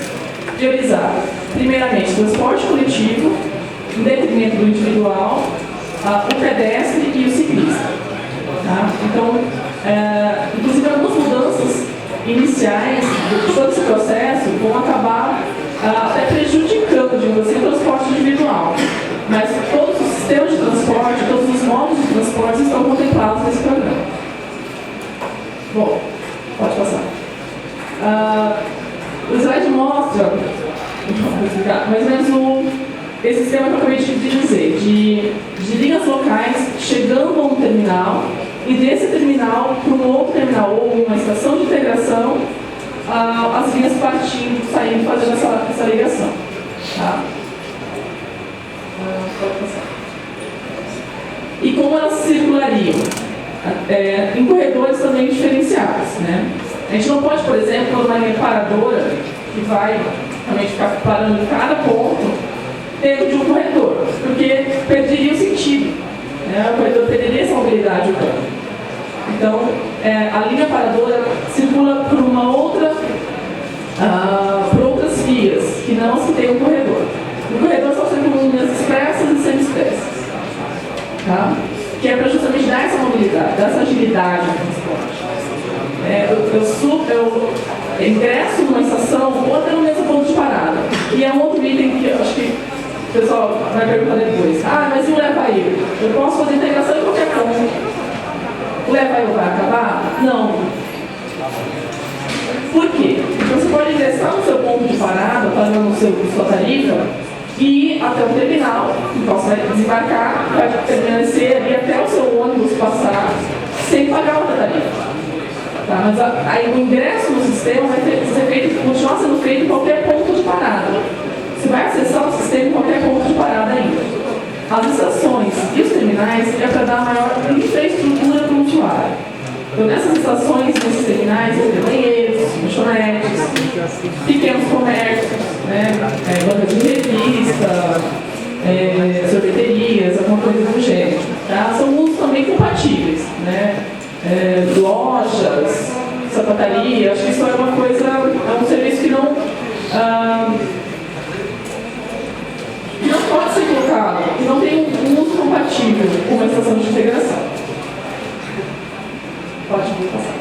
Speaker 5: Priorizar, primeiramente, o transporte coletivo, em detrimento do individual, o pedestre e o ciclista. Tá? Então, inclusive, algumas mudanças iniciais de todo esse processo vão acabar até prejudicando, digamos assim, o transporte individual. Mas todos os sistemas de transporte, todos os modos de transporte estão contemplados nesse programa. Bom, pode passar. O slide mostra, vou explicar, mais ou menos esse sistema que eu acabei de dizer, de linhas locais chegando a um terminal e desse terminal para um outro terminal ou uma estação de integração, as linhas partindo, saindo, fazendo essa ligação. Tá? E como elas circulariam? Em corredores também diferenciados. Né? A gente não pode, por exemplo, ter uma linha paradora que vai realmente ficar parando em cada ponto dentro de um corredor, porque perderia o sentido. Né? O corredor perderia essa mobilidade urbana. Então, a linha paradora circula por por outras vias, que não as que tem um corredor. No corredor só circulam linhas expressas e semi-expressas, tá? Que é para justamente dar essa mobilidade, dar essa agilidade no transporte. Eu ingresso numa estação ou até no mesmo ponto de parada. E é um outro item que eu acho que o pessoal vai perguntar depois. Mas e o Leva-eu? Eu posso fazer integração em qualquer ponto. O Leva-eu vai acabar? Não. Por quê? Porque você pode ingressar no seu ponto de parada, pagando sua tarifa, e ir até o terminal, então você vai desembarcar, vai permanecer ali até o seu ônibus passar, sem pagar uma tarifa. Tá? Mas aí o ingresso no sistema vai ser feito, continuar sendo feito em qualquer ponto de parada. Você vai acessar o sistema em qualquer ponto de parada ainda. As estações e os terminais é para dar maior infraestrutura para o usuário. Então, nessas estações, nesses terminais, vão ter banheiros, lanchonetes, pequenos comércios, né, bancas de revista, sorveterias, alguma coisa do gênero. Tá? São usos também compatíveis, né? Lojas, sapataria, acho que isso é uma coisa, é um serviço que não pode ser colocado, que não tem um uso compatível com uma estação de integração. Pode passar.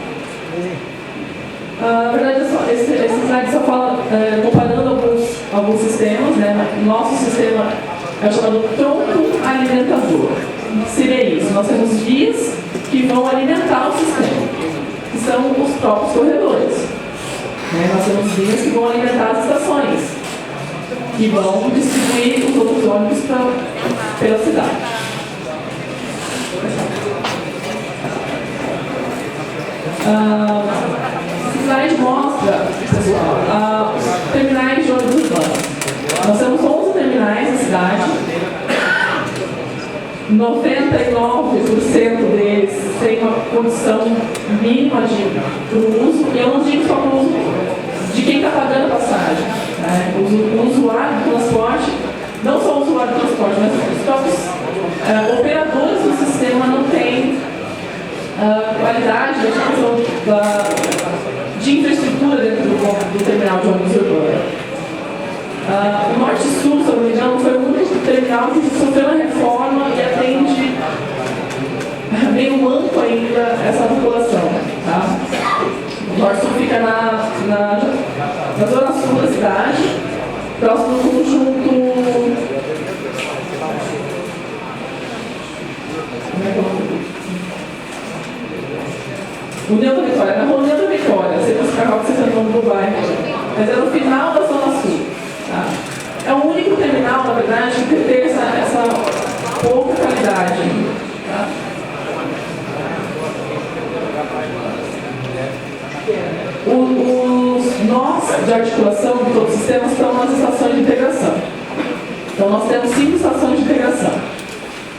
Speaker 5: Na verdade, esse slide só fala, comparando alguns sistemas, né? Nosso sistema é o chamado tronco alimentador. O que seria isso? Nós temos vias que vão alimentar o sistema, que são os próprios corredores. Né? Nós temos vias que vão alimentar as estações, que vão distribuir os outros ônibus pela cidade. Esse slide mostra, pessoal, os terminais de ônibus urbanos. Nós temos 11 terminais na cidade. 99% deles têm uma condição mínima para o uso, e eu não digo só para o uso de quem está pagando a passagem. Né? O usuário do transporte, não só o usuário do transporte, mas os próprios operadores do sistema não têm qualidade da questão de infraestrutura dentro do terminal de ônibus urbano. O Norte Sul, se eu não me engano, foi o único terminal que sofreu uma reforma e atende meio manco ainda essa população. Tá? O Norte Sul fica na zona sul da cidade, próximo do conjunto. Como é que é o nome? União da Vitória, na Rua União da Vitória, você pode ficar com você no nome do bairro, mas é no final da zona sul. Tá? É o único terminal, na verdade, que tem essa pouca qualidade. Tá? Os nós de articulação de todos os sistemas estão nas estações de integração. Então, nós temos 5 estações de integração.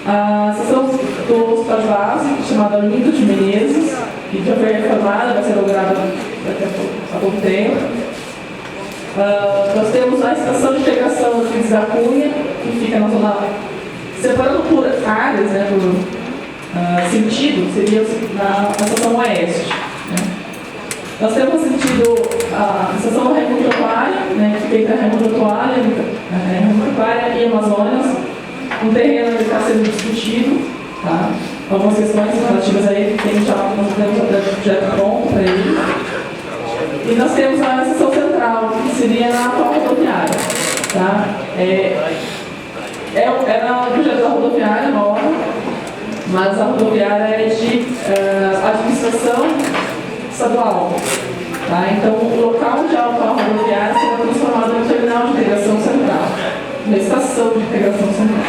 Speaker 5: A estação do Hospital Base, chamada Lindo de Menezes, que já foi reformada, vai ser inaugurada daqui a pouco tempo. Nós temos a estação de integração do Euclides da Cunha, que fica na zona, separando por áreas, né, por sentido, seria na estação oeste. Né? Nós temos a estação Raimundo Toalha, né, que fica entre Raimundo Toalha e Amazonas, um terreno que está sendo discutido, tá? Algumas questões relativas a ele, tem nós temos até o projeto pronto para ele. E nós temos a estação central, que seria na atual rodoviária. Tá? É no projeto da rodoviária nova, mas a rodoviária é de administração estadual. Tá? Então, o local onde há a atual rodoviária será transformado em um terminal de integração central, uma estação de integração central.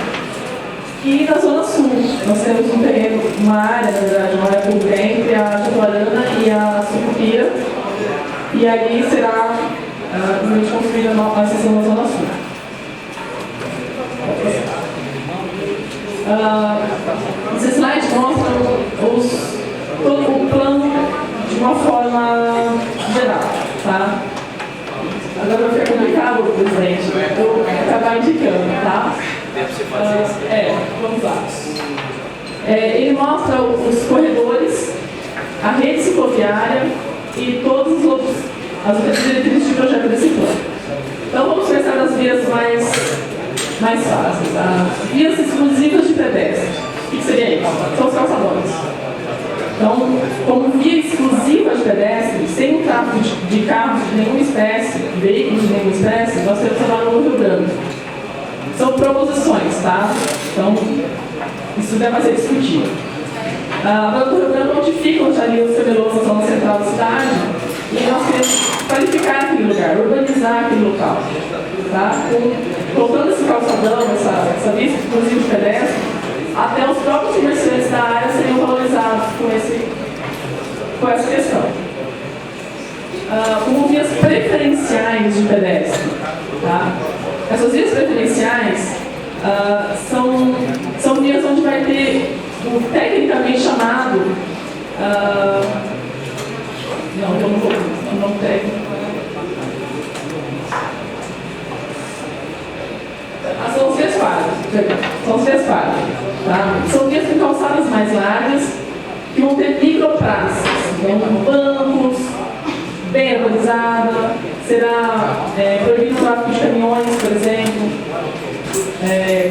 Speaker 5: E na Zona Sul, nós temos um terreno, uma área, na verdade, uma área pública entre a Jatuarana e a Sucupira, e ali será construída a seção da Zona Sul. Esse slide mostra todo o plano de uma forma geral. Tá? Agora vai ficar complicado, presidente, eu acabar indicando, tá? Vamos lá. Ele mostra os corredores, a rede cicloviária e todas as outras diretrizes de projeto desse plano. Então vamos pensar nas vias mais fáceis. Tá? Vias exclusivas de pedestres. O que seria isso? São os calçadões. Então, como via exclusiva de pedestres, sem o tráfego de carros de nenhuma espécie, veículos de nenhuma espécie, nós temos lá no Rio Branco. São proposições, tá? Então, isso vai ser discutido. A Banco do Rio Branco notifica onde ali os camelôs na zona central da cidade, e nós queremos qualificar edificar aquele lugar, urbanizar aquele local. Tá? Colocando esse calçadão, essa via inclusive de pedestre, até os próprios comerciantes da área seriam valorizados com essa questão. Como vias preferenciais de pedestre. Tá? Essas vias preferenciais são vias onde vai ter o tecnicamente chamado não técnico. São os vias quadras. Tá? São vias com calçadas mais largas que vão ter micropraças, então bancos, bem urbanizada, será proibido o tráfego de caminhões, por exemplo,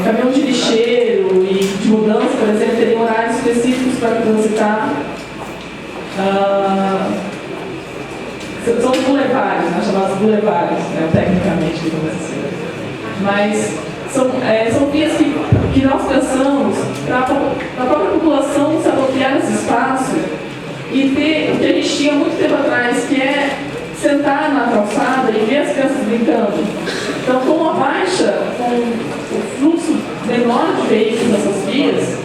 Speaker 5: caminhão de lixeiro e de mudança, por exemplo, teriam horários específicos para transitar. São os bulevares, né, chamados bulevares, né, tecnicamente, digamos assim. Mas são vias que nós pensamos para a própria população se apropriar desse espaço e ter o que a gente tinha muito tempo atrás, que é sentar na calçada e ver as crianças brincando. Então, com a baixa, com o fluxo menor de veículos nessas vias,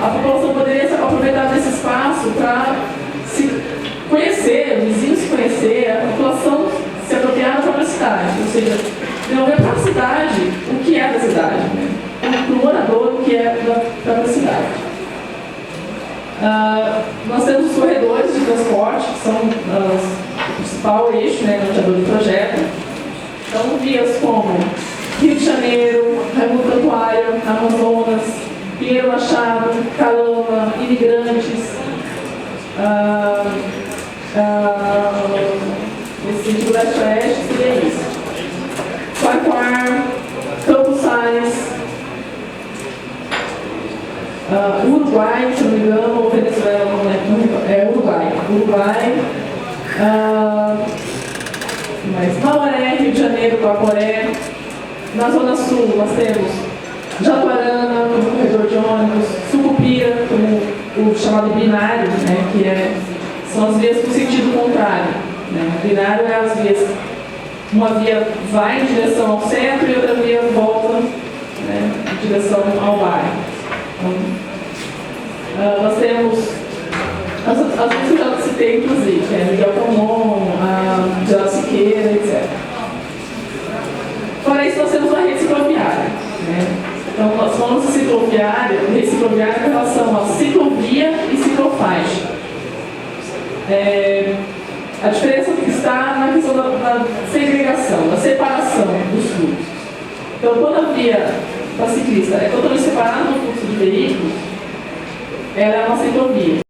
Speaker 5: a população poderia aproveitar desse espaço para se conhecer, os vizinhos se conhecer, a população se apropriar da própria cidade, ou seja, desenvolver para a cidade o que é da cidade, né? Para o morador o que é da própria cidade. Nós temos os corredores de transporte, que são o principal eixo, né, norteador do projeto. Então, vias como Rio de Janeiro, Raimundo Cantuária, Amazonas, Pinheiro Machado, Calama, Imigrantes, nesse sentido leste-oeste seria isso. Farquhar, Campos Sales, Uruguai, se não me engano, ou Venezuela, não lembro, Uruguai, mas Mauaré, Rio de Janeiro, Guaporé. Na Zona Sul nós temos Jatuarana, como corredor de ônibus, Sucupira, como o chamado binário, né, que são as vias com sentido contrário. Né? O binário é as vias, uma via vai em direção ao centro e outra via volta, né, em direção ao bairro. Então, nós temos as vias que eu já citei, inclusive, que é Miguel Camon, Geraldo Siqueira, etc. Fora isso, nós temos uma rede cicloviária. Né? Então, nós falamos de cicloviária, rede cicloviária em relação a ciclovia e ciclofaixa. A diferença está na questão da segregação, da separação dos fluxos. Então, quando a via da ciclista é totalmente separada do fluxo de veículos, ela é uma ciclovia.